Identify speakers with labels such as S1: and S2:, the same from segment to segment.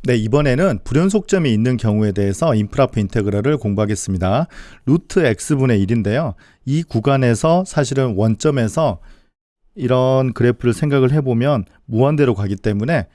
S1: 네, 이번에는 불연속점이 있는 경우에 대해서 임프라프 인테그럴을 공부하겠습니다. 루트 x분의 1인데요. 이 구간에서 사실은 원점에서 이런 그래프를 생각을 해보면 무한대로 가기 때문에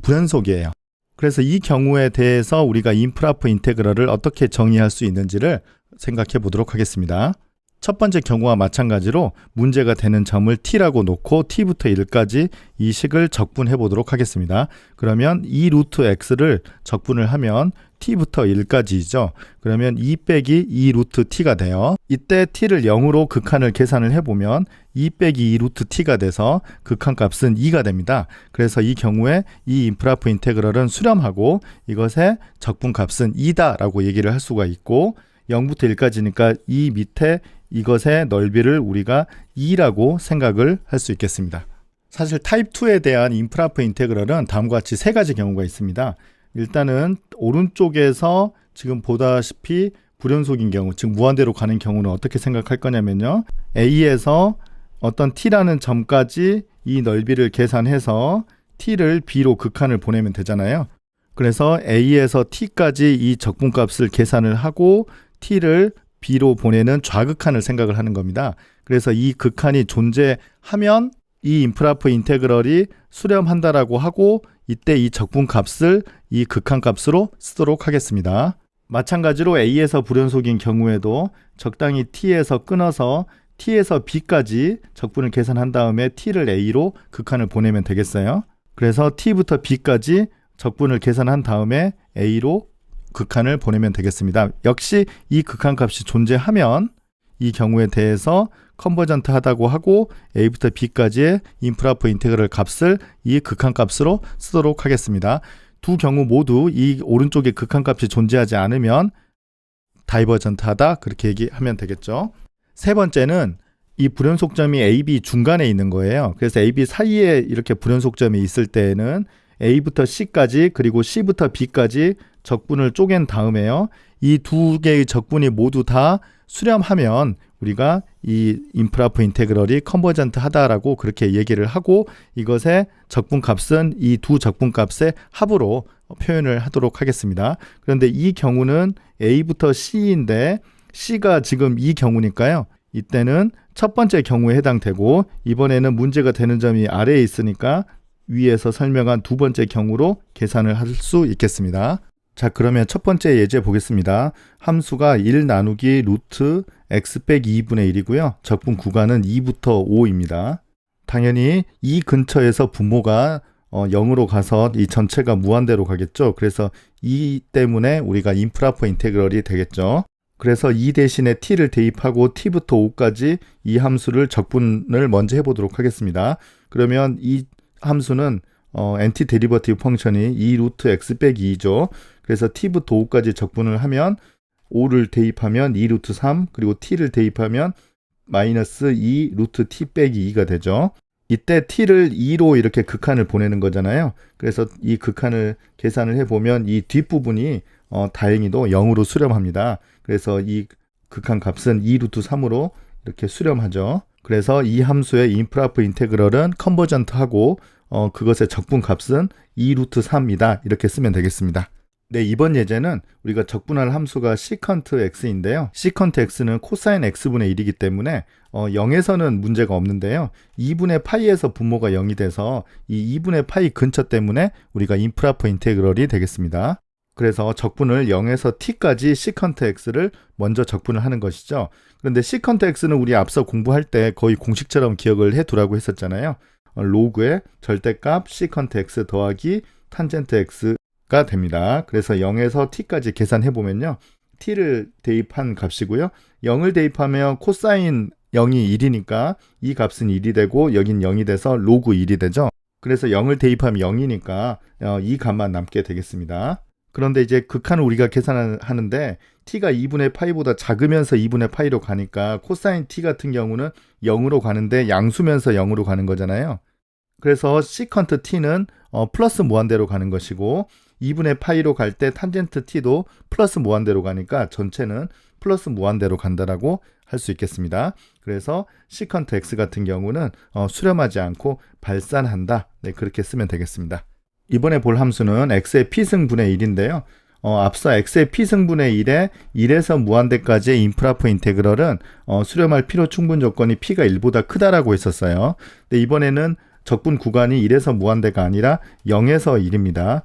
S1: 불연속이에요. 그래서 이 경우에 대해서 우리가 임프라프 인테그럴을 어떻게 정의할 수 있는지를 생각해 보도록 하겠습니다. 첫 번째 경우와 마찬가지로 문제가 되는 점을 t라고 놓고 t부터 1까지 이 식을 적분해 보도록 하겠습니다. 그러면 2 루트 x를 적분을 하면 t부터 1까지죠. 그러면 2 빼기 2 루트 t가 돼요. 이때 t를 0으로 극한을 계산을 해보면 2 빼기 2 루트 t가 돼서 극한값은 2가 됩니다. 그래서 이 경우에 이 임프라프 인테그럴은 수렴하고 이것의 적분값은 2다 라고 얘기를 할 수가 있고 0부터 1까지니까 이 밑에 이것의 넓이를 우리가 2라고 생각을 할 수 있겠습니다. 사실 타입 2에 대한 임프라프 인테그럴은 다음과 같이 세 가지 경우가 있습니다. 일단은 오른쪽에서 지금 보다시피 불연속인 경우, 즉 무한대로 가는 경우는 어떻게 생각할 거냐면요. A에서 어떤 t라는 점까지 이 넓이를 계산해서 t를 b로 극한을 보내면 되잖아요. 그래서 A에서 t까지 이 적분값을 계산을 하고 t를 b로 보내는 좌극한을 생각을 하는 겁니다. 그래서 이 극한이 존재하면 이 임프라프 인테그럴이 수렴한다라고 하고 이때 이 적분값을 이 극한값으로 쓰도록 하겠습니다. 마찬가지로 A에서 불연속인 경우에도 적당히 t에서 끊어서 t에서 b까지 적분을 계산한 다음에 t를 a로 극한을 보내면 되겠어요. 그래서 t부터 b까지 적분을 계산한 다음에 a로 극한을 보내면 되겠습니다. 역시 이 극한값이 존재하면 이 경우에 대해서 컨버전트 하다고 하고 a부터 b까지의 임프라프 인테그럴 값을 이 극한값으로 쓰도록 하겠습니다. 두 경우 모두 이 오른쪽에 극한값이 존재하지 않으면 다이버전트 하다 그렇게 얘기하면 되겠죠. 세 번째는 이 불연속점이 AB 중간에 있는 거예요. 그래서 AB 사이에 이렇게 불연속점이 있을 때에는 A부터 C까지 그리고 C부터 B까지 적분을 쪼갠 다음에요. 이 두 개의 적분이 모두 다 수렴하면 우리가 이 임프라프 인테그럴이 컨버전트 하다라고 그렇게 얘기를 하고 이것의 적분값은 이 두 적분값의 합으로 표현을 하도록 하겠습니다. 그런데 이 경우는 A부터 C인데 C가 지금 이 경우니까요. 이때는 첫 번째 경우에 해당되고 이번에는 문제가 되는 점이 아래에 있으니까 위에서 설명한 두 번째 경우로 계산을 할 수 있겠습니다. 자, 그러면 첫 번째 예제 보겠습니다. 함수가 1 나누기 루트 x 빼기 2분의 1이고요. 적분 구간은 2부터 5입니다. 당연히 이 근처에서 분모가 0으로 가서 이 전체가 무한대로 가겠죠. 그래서 이 때문에 우리가 임프라프 인테그럴이 되겠죠. 그래서 이 대신에 t를 대입하고 t부터 5까지 이 함수를 적분을 먼저 해보도록 하겠습니다. 그러면 이 함수는 엔티 데리버티브 펑션이 2 루트 x 빼기 2죠. 그래서 t부터 5까지 적분을 하면 5를 대입하면 2 루트 3 그리고 t를 대입하면 마이너스 2 루트 t 빼기 2가 되죠. 이때 t를 2로 이렇게 극한을 보내는 거잖아요. 그래서 이 극한을 계산을 해보면 이 뒷부분이 다행히도 0으로 수렴합니다. 그래서 이 극한 값은 2 루트 3으로 이렇게 수렴하죠. 그래서 이 함수의 임프라프 인테그럴은 컨버전트하고 그것의 적분 값은 2 루트 3이다. 이렇게 쓰면 되겠습니다. 네, 이번 예제는 우리가 적분할 함수가 시컨트 x인데요. 시컨트 x는 코사인 x분의 1이기 때문에 0에서는 문제가 없는데요. 2분의 파이에서 분모가 0이 돼서 이 2분의 파이 근처 때문에 우리가 임프라프 인테그럴이 되겠습니다. 그래서 적분을 0에서 t까지 시컨트 x를 먼저 적분을 하는 것이죠. 그런데 시컨트 x는 우리 앞서 공부할 때 거의 공식처럼 기억을 해두라고 했었잖아요. 로그의 절대값 시컨트 x 더하기 탄젠트 x가 됩니다. 그래서 0에서 t까지 계산해보면요. t를 대입한 값이고요. 0을 대입하면 코사인 0이 1이니까 이 값은 1이 되고 여긴 0이 돼서 로그 1이 되죠. 그래서 0을 대입하면 0이니까 이 값만 남게 되겠습니다. 그런데 이제 극한을 우리가 계산하는데 t가 2분의 파이보다 작으면서 2분의 파이로 가니까 코사인 t 같은 경우는 0으로 가는데 양수면서 0으로 가는 거잖아요. 그래서 시컨트 t는 플러스 무한대로 가는 것이고 2분의 파이로 갈 때 탄젠트 t도 플러스 무한대로 가니까 전체는 플러스 무한대로 간다라고 할 수 있겠습니다. 그래서 시컨트 x 같은 경우는 수렴하지 않고 발산한다. 네, 그렇게 쓰면 되겠습니다. 이번에 볼 함수는 x의 p승분의 1인데요. 앞서 x의 p승분의 1에 1에서 무한대까지의 임프라퍼 인테그럴은 수렴할 필요 충분 조건이 p가 1보다 크다라고 했었어요. 근데 이번에는 적분 구간이 1에서 무한대가 아니라 0에서 1입니다.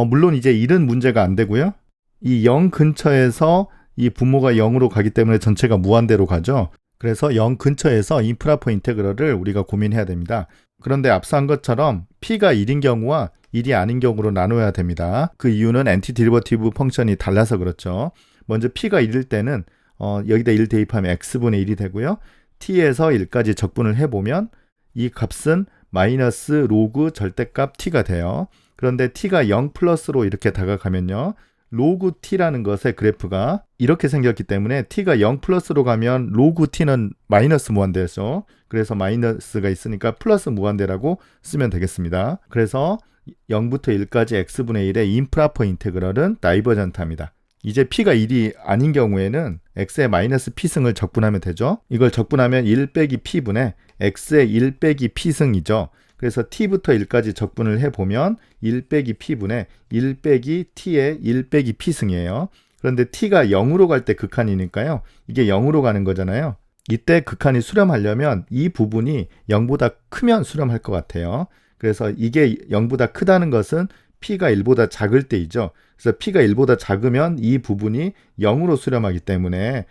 S1: 물론 이제 1은 문제가 안 되고요. 이 0 근처에서 이 분모가 0으로 가기 때문에 전체가 무한대로 가죠. 그래서 0 근처에서 임프라퍼 인테그럴을 우리가 고민해야 됩니다. 그런데 앞서 한 것처럼 p가 1인 경우와 1이 아닌 경우로 나눠야 됩니다. 그 이유는 엔티디리버티브 펑션이 달라서 그렇죠. 먼저 p가 1일 때는 여기다 1 대입하면 x분의 1이 되고요. t에서 1까지 적분을 해보면 이 값은 마이너스 로그 절대값 t가 돼요. 그런데 t가 0 플러스로 이렇게 다가가면요. 로그 t라는 것의 그래프가 이렇게 생겼기 때문에 t가 0 플러스로 가면 로그 t는 마이너스 무한대죠. 그래서 마이너스가 있으니까 플러스 무한대라고 쓰면 되겠습니다. 그래서 0부터 1까지 x분의 1의 임프라퍼 인테그럴은 다이버전트합니다. 이제 p가 1이 아닌 경우에는 x의 마이너스 p승을 적분하면 되죠. 이걸 적분하면 1 빼기 p분의 x의 1 빼기 p승이죠. 그래서 t부터 1까지 적분을 해보면 1 빼기 p분의 1 빼기 t의 1 빼기 p승이에요. 그런데 t가 0으로 갈 때 극한이니까요. 이게 0으로 가는 거잖아요. 이때 극한이 수렴하려면 이 부분이 0보다 크면 수렴할 것 같아요. 그래서 이게 0보다 크다는 것은 p가 1보다 작을 때이죠. 그래서 p가 1보다 작으면 이 부분이 0으로 수렴하기 때문에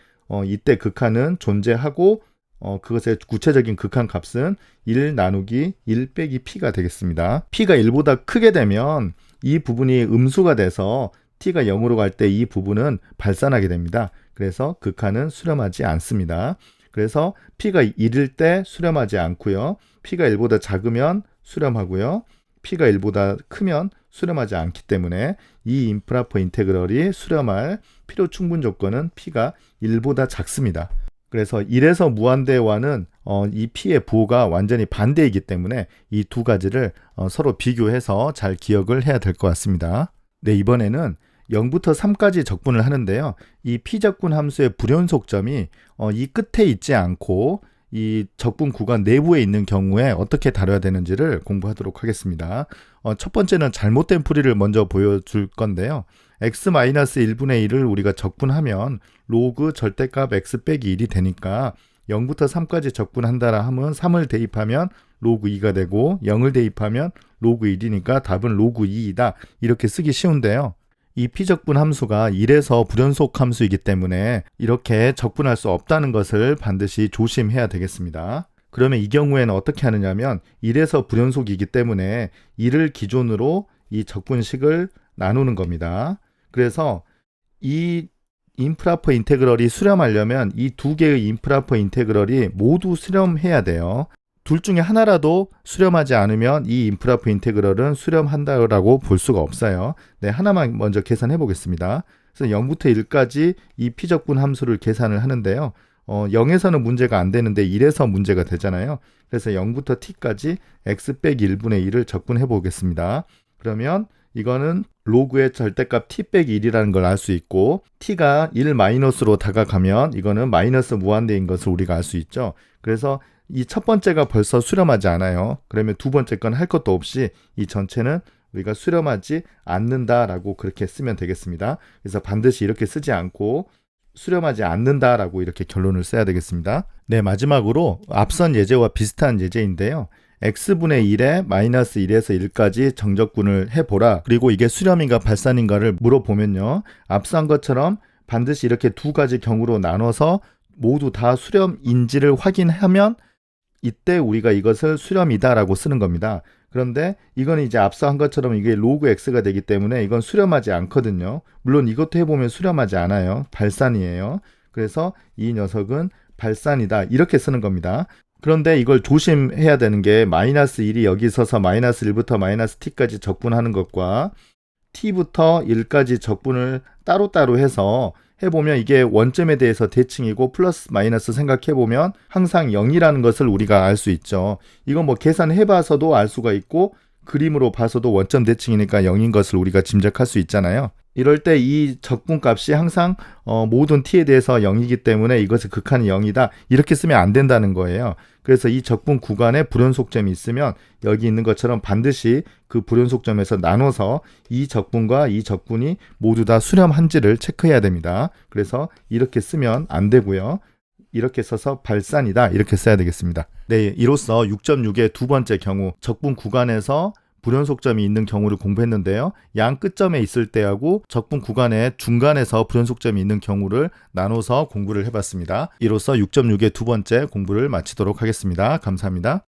S1: 이때 극한은 존재하고 그것의 구체적인 극한 값은 1 나누기 1 빼기 p가 되겠습니다. p가 1보다 크게 되면 이 부분이 음수가 돼서 t가 0으로 갈 때 이 부분은 발산하게 됩니다. 그래서 극한은 수렴하지 않습니다. 그래서 p가 1일 때 수렴하지 않고요. p가 1보다 작으면 수렴하고요. p가 1보다 크면 수렴하지 않기 때문에 이 임프라퍼 인테그럴이 수렴할 필요 충분 조건은 p가 1보다 작습니다. 그래서 1에서 무한대와는 이 p의 부호가 완전히 반대이기 때문에 이 두 가지를 서로 비교해서 잘 기억을 해야 될 것 같습니다. 네, 이번에는 0부터 3까지 적분을 하는데요. 이 p적분 함수의 불연속점이 이 끝에 있지 않고 이 적분 구간 내부에 있는 경우에 어떻게 다뤄야 되는지를 공부하도록 하겠습니다. 첫 번째는 잘못된 풀이를 먼저 보여줄 건데요. x-1분의 1을 우리가 적분하면 로그 절대값 x 빼기 1이 되니까 0부터 3까지 적분한다라 하면 3을 대입하면 로그 2가 되고 0을 대입하면 로그 1이니까 답은 로그 2이다. 이렇게 쓰기 쉬운데요. 이 p적분 함수가 1에서 불연속 함수이기 때문에 이렇게 적분할 수 없다는 것을 반드시 조심해야 되겠습니다. 그러면 이 경우에는 어떻게 하느냐면 1에서 불연속이기 때문에 1을 기준으로 이 적분식을 나누는 겁니다. 그래서 이 임프라퍼 인테그럴이 수렴하려면 이 두 개의 임프라퍼 인테그럴이 모두 수렴해야 돼요. 둘 중에 하나라도 수렴하지 않으면 이 임프라퍼 인테그럴은 수렴한다고 볼 수가 없어요. 네, 하나만 먼저 계산해 보겠습니다. 그래서 0부터 1까지 이 p적분 함수를 계산을 하는데요. 0에서는 문제가 안 되는데 1에서 문제가 되잖아요. 그래서 0부터 t까지 x 빼기 1분의 1을 적분해 보겠습니다. 그러면 이거는 로그의 절대값 t 빼기 1이라는 걸 알 수 있고 t가 1 마이너스로 다가가면 이거는 마이너스 무한대인 것을 우리가 알 수 있죠. 그래서 이 첫 번째가 벌써 수렴하지 않아요. 그러면 두 번째 건 할 것도 없이 이 전체는 우리가 수렴하지 않는다라고 그렇게 쓰면 되겠습니다. 그래서 반드시 이렇게 쓰지 않고 수렴하지 않는다라고 이렇게 결론을 써야 되겠습니다. 네, 마지막으로 앞선 예제와 비슷한 예제인데요. x분의 1에 마이너스 1에서 1까지 정적분을 해보라. 그리고 이게 수렴인가 발산인가를 물어보면요. 앞선 것처럼 반드시 이렇게 두 가지 경우로 나눠서 모두 다 수렴인지를 확인하면 이때 우리가 이것을 수렴이다라고 쓰는 겁니다. 그런데 이건 이제 앞서 한 것처럼 이게 로그 x가 되기 때문에 이건 수렴하지 않거든요. 물론 이것도 해보면 수렴하지 않아요. 발산이에요. 그래서 이 녀석은 발산이다. 이렇게 쓰는 겁니다. 그런데 이걸 조심해야 되는 게 마이너스 1이 여기 있어서 마이너스 1부터 마이너스 t까지 적분하는 것과 t부터 1까지 적분을 따로따로 해서 해보면 이게 원점에 대해서 대칭이고 플러스 마이너스 생각해보면 항상 0이라는 것을 우리가 알 수 있죠. 이건 뭐 계산해봐서도 알 수가 있고 그림으로 봐서도 원점 대칭이니까 0인 것을 우리가 짐작할 수 있잖아요. 이럴 때 이 적분값이 항상 모든 t에 대해서 0이기 때문에 이것의 극한이 0이다. 이렇게 쓰면 안 된다는 거예요. 그래서 이 적분 구간에 불연속점이 있으면 여기 있는 것처럼 반드시 그 불연속점에서 나눠서 이 적분과 이 적분이 모두 다 수렴한지를 체크해야 됩니다. 그래서 이렇게 쓰면 안 되고요. 이렇게 써서 발산이다. 이렇게 써야 되겠습니다. 네, 이로써 6.6의 두 번째 경우 적분 구간에서 불연속점이 있는 경우를 공부했는데요. 양 끝점에 있을 때하고 적분 구간의 중간에서 불연속점이 있는 경우를 나눠서 공부를 해봤습니다. 이로써 6.6의 두 번째 공부를 마치도록 하겠습니다. 감사합니다.